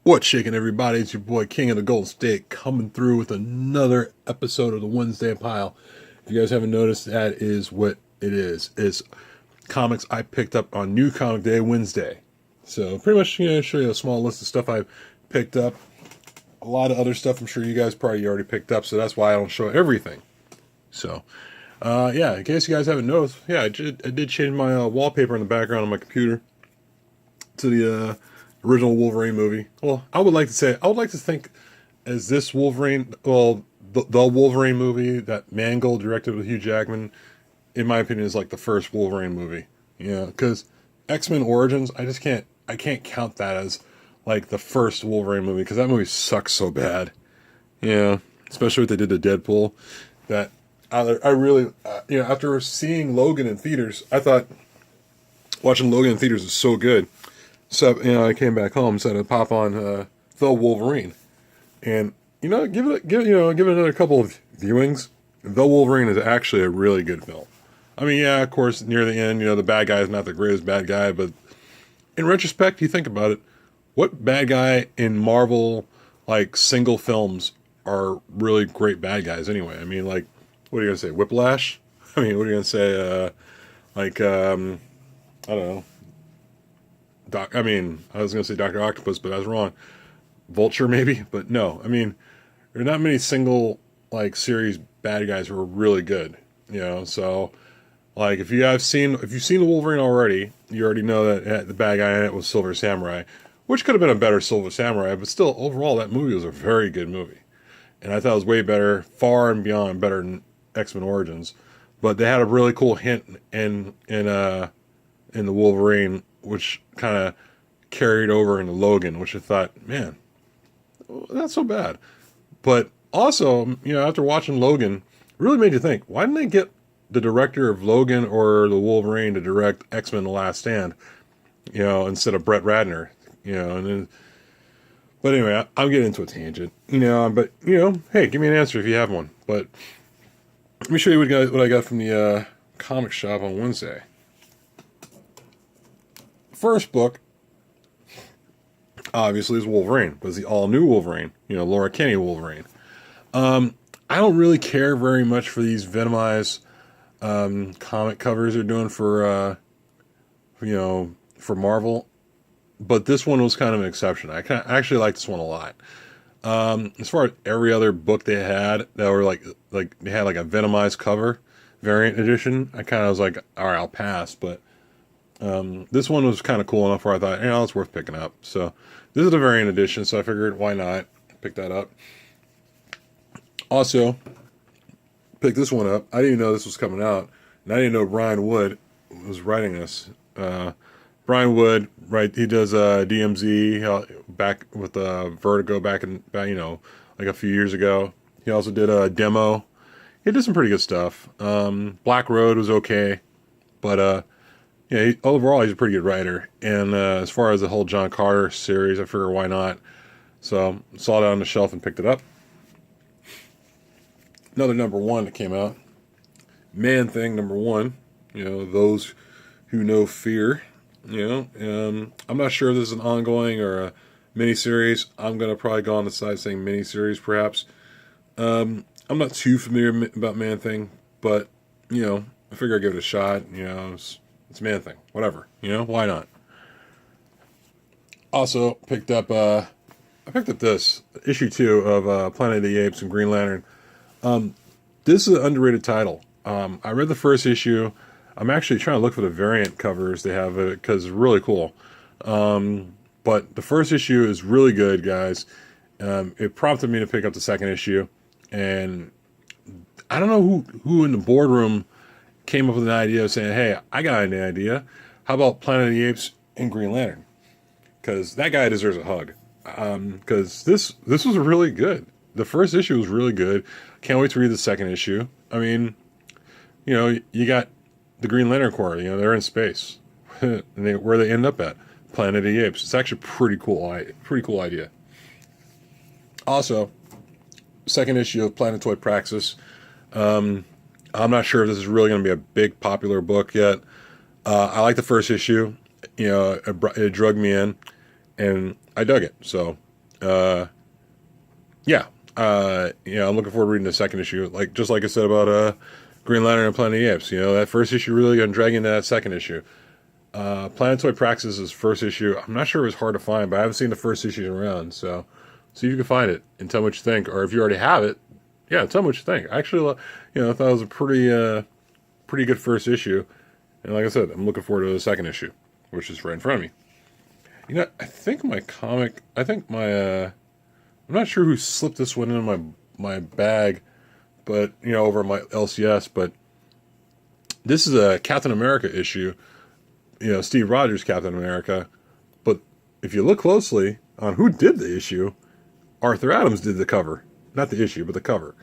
What's shaking, everybody? It's your boy King of the Golden State coming through with another episode of the Wednesday Pile. If you guys haven't noticed, that is what it is. It's comics I picked up on New Comic Day Wednesday. So pretty much, show you a small list of stuff I picked up. A lot of other stuff I'm sure you guys probably already picked up, so that's why I don't show everything. So, in case you guys haven't noticed, I did change my wallpaper in the background on my computer to the original Wolverine movie. Well, I would like to think as this Wolverine, the Wolverine movie that Mangold directed with Hugh Jackman, in my opinion, is like the first Wolverine movie. Because X-Men Origins, I can't count that as like the first Wolverine movie because that movie sucks so bad. Yeah, especially what they did to Deadpool. That I really, after seeing Logan in theaters, I thought watching Logan in theaters is so good. So, I came back home, so I pop on The Wolverine. And, give it another couple of viewings. The Wolverine is actually a really good film. I mean, yeah, of course, near the end, the bad guy is not the greatest bad guy, but in retrospect, you think about it, what bad guy in Marvel, like, single films are really great bad guys anyway? I mean, like, what are you going to say, Whiplash? I mean, what are you going to say, I don't know. I was going to say Dr. Octopus, but I was wrong. Vulture, maybe? But no. I mean, there are not many single, like, series bad guys who are really good. So, like, if you've seen the Wolverine already, you already know that the bad guy in it was Silver Samurai, which could have been a better Silver Samurai, but still, overall, that movie was a very good movie. And I thought it was way better, far and beyond better than X-Men Origins. But they had a really cool hint in the Wolverine, which kind of carried over into Logan, which I thought, man, not so bad. But also, after watching Logan, it really made you think, why didn't they get the director of Logan or the Wolverine to direct X-Men The Last Stand, instead of Brett Ratner, and then, but anyway, I'm getting into a tangent, but, hey, give me an answer if you have one. But let me show you what I got from the comic shop on Wednesday. First book, obviously, is Wolverine, but it's the all-new Wolverine, Laura Kinney Wolverine. I don't really care very much for these Venomized comic covers they're doing for Marvel, but this one was kind of an exception. I actually like this one a lot. As far as every other book they had that were like they had like a Venomized cover variant edition, I kind of was like, all right, I'll pass, but this one was kind of cool enough where I thought, it's worth picking up. So this is a variant edition, so I figured why not pick that up. Also, pick this one up. I didn't even know this was coming out, and I didn't know Brian Wood was writing this. Brian Wood, right? He does DMZ back with Vertigo back in like a few years ago. He also did a demo. He did some pretty good stuff. Black Road was okay, but overall, he's a pretty good writer. And as far as the whole John Carter series, I figured why not. So saw it on the shelf and picked it up. Another number one that came out, Man Thing #1. Those who know fear. I'm not sure if this is an ongoing or a miniseries. I'm gonna probably go on the side saying miniseries, perhaps. I'm not too familiar about Man Thing, but I figure I'd give it a shot. It's Man Thing, whatever. Why not? Also picked up this issue 2 of Planet of the Apes and Green Lantern. This is an underrated title. I read the first issue. I'm actually trying to look for the variant covers they have because it's really cool. But the first issue is really good, guys. It prompted me to pick up the second issue, and I don't know who in the boardroom came up with an idea of saying, hey, I got an idea. How about Planet of the Apes and Green Lantern? Because that guy deserves a hug. Because this was really good. The first issue was really good. Can't wait to read the second issue. I mean, you got the Green Lantern Corps. They're in space. And where they end up at? Planet of the Apes. It's actually pretty cool idea. Also, second issue of Planetoid Praxis. I'm not sure if this is really going to be a big popular book yet. I like the first issue. It drug me in, and I dug it. So yeah, I'm looking forward to reading the second issue. Just like I said about Green Lantern and Planet of the Apes. That first issue really gonna drag into that second issue. Planetoid Praxis' first issue. I'm not sure it was hard to find, but I haven't seen the first issue around. So see if you can find it and tell me what you think. Or if you already have it, yeah, tell me what you think. Actually, I thought it was a pretty good first issue. And like I said, I'm looking forward to the second issue, which is right in front of me. I think my comic. I think my. I'm not sure who slipped this one in my bag, but over my LCS. But this is a Captain America issue. Steve Rogers Captain America. But if you look closely on who did the issue, Arthur Adams did the cover. Not the issue, but the cover.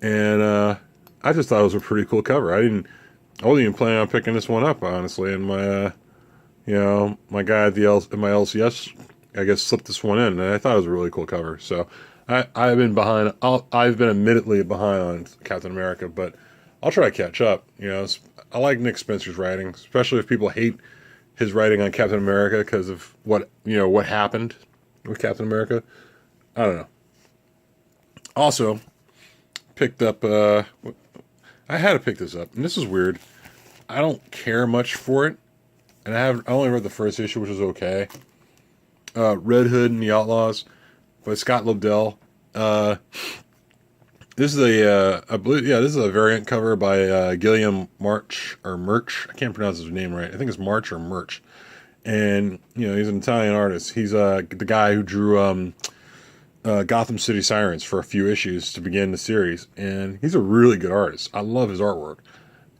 And I just thought it was a pretty cool cover. I wasn't even planning on picking this one up, honestly. And my my guy at my LCS, I guess, slipped this one in, and I thought it was a really cool cover. So I've been behind. I've been admittedly behind on Captain America, but I'll try to catch up. I like Nick Spencer's writing, especially if people hate his writing on Captain America because of what happened with Captain America. I don't know. Also, picked up. I had to pick this up, and this is weird. I don't care much for it, and I only read the first issue, which was okay. Red Hood and the Outlaws by Scott Lobdell. This is I believe, this is a variant cover by Gilliam March or Murch. I can't pronounce his name right. I think it's March or Murch. And he's an Italian artist. He's the guy who drew Gotham City Sirens for a few issues to begin the series, and he's a really good artist. I love his artwork.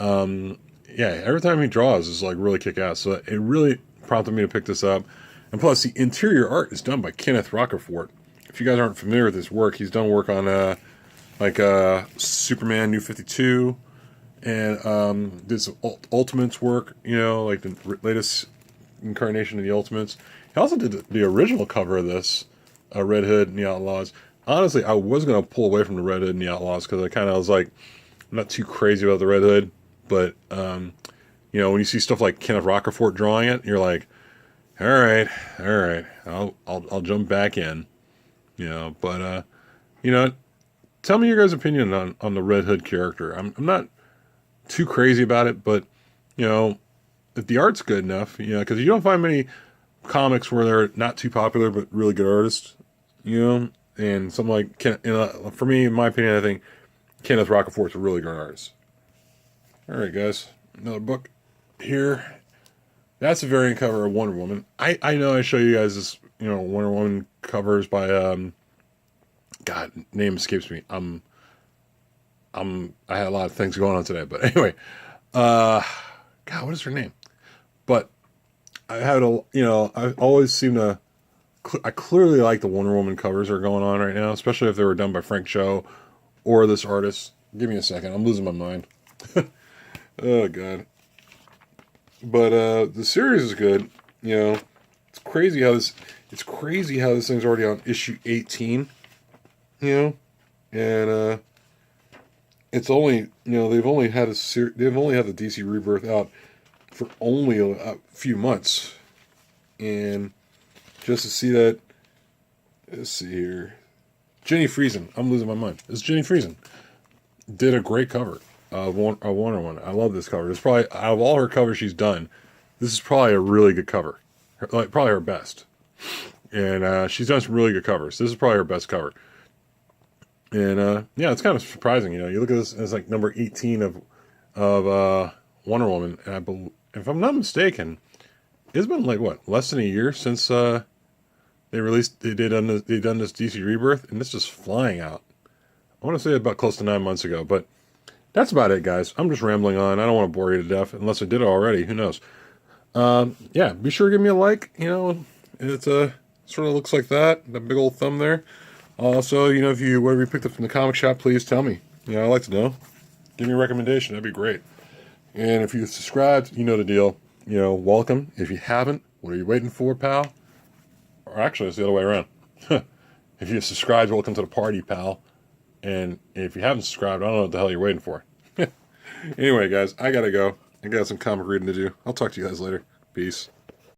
Every time he draws is really kick-ass. So it really prompted me to pick this up. And plus, the interior art is done by Kenneth Rocafort. If you guys aren't familiar with his work, he's done work on Superman New 52, and did some Ultimates work. Like the latest incarnation of the Ultimates. He also did the original cover of this, Red Hood and the Outlaws. Honestly, I was going to pull away from the Red Hood and the Outlaws because I kind of was like, I'm not too crazy about the Red Hood, but when you see stuff like Kenneth Rocafort drawing it, you're like, all right, I'll jump back in, but tell me your guys' opinion on the Red Hood character. I'm not too crazy about it, but if the art's good enough, because you don't find many comics where they're not too popular but really good artists, and something like for me, in my opinion, I think Kenneth Rocafort's a really good artist. All right, guys, another book here. That's a variant cover of Wonder Woman. I know I show you guys this, Wonder Woman covers by God, name escapes me. I had a lot of things going on today, but anyway, God, what is her name? But I had I always seem to. I clearly like the Wonder Woman covers that are going on right now, especially if they were done by Frank Cho or this artist. Give me a second, I'm losing my mind. Oh God. But the series is good. It's crazy how this thing's already on issue 18. And it's only they've only had the DC Rebirth out for only a few months, and just to see that, let's see here, Jenny Friesen, I'm losing my mind. It's Jenny Friesen did a great cover of Wonder Woman. I love this cover. It's probably, out of all her covers she's done, this is probably a really good cover, probably her best. And she's done some really good covers. This is probably her best cover. And it's kind of surprising. You look at this, and it's like number 18 of Wonder Woman. And if I'm not mistaken, it's been less than a year since they done this DC Rebirth, and this is flying out. I want to say about close to 9 months ago, but that's about it, guys. I'm just rambling on. I don't want to bore you to death, unless I did it already. Who knows? Be sure to give me a like. It sort of looks like that big old thumb there. Also, if whatever you picked up from the comic shop, please tell me. I'd like to know. Give me a recommendation. That'd be great. And if you subscribed, you know the deal. Welcome. If you haven't, what are you waiting for, pal? Or actually, it's the other way around. If you subscribed, welcome to the party, pal. And if you haven't subscribed, I don't know what the hell you're waiting for. Anyway, guys, I gotta go. I got some comic reading to do. I'll talk to you guys later. Peace.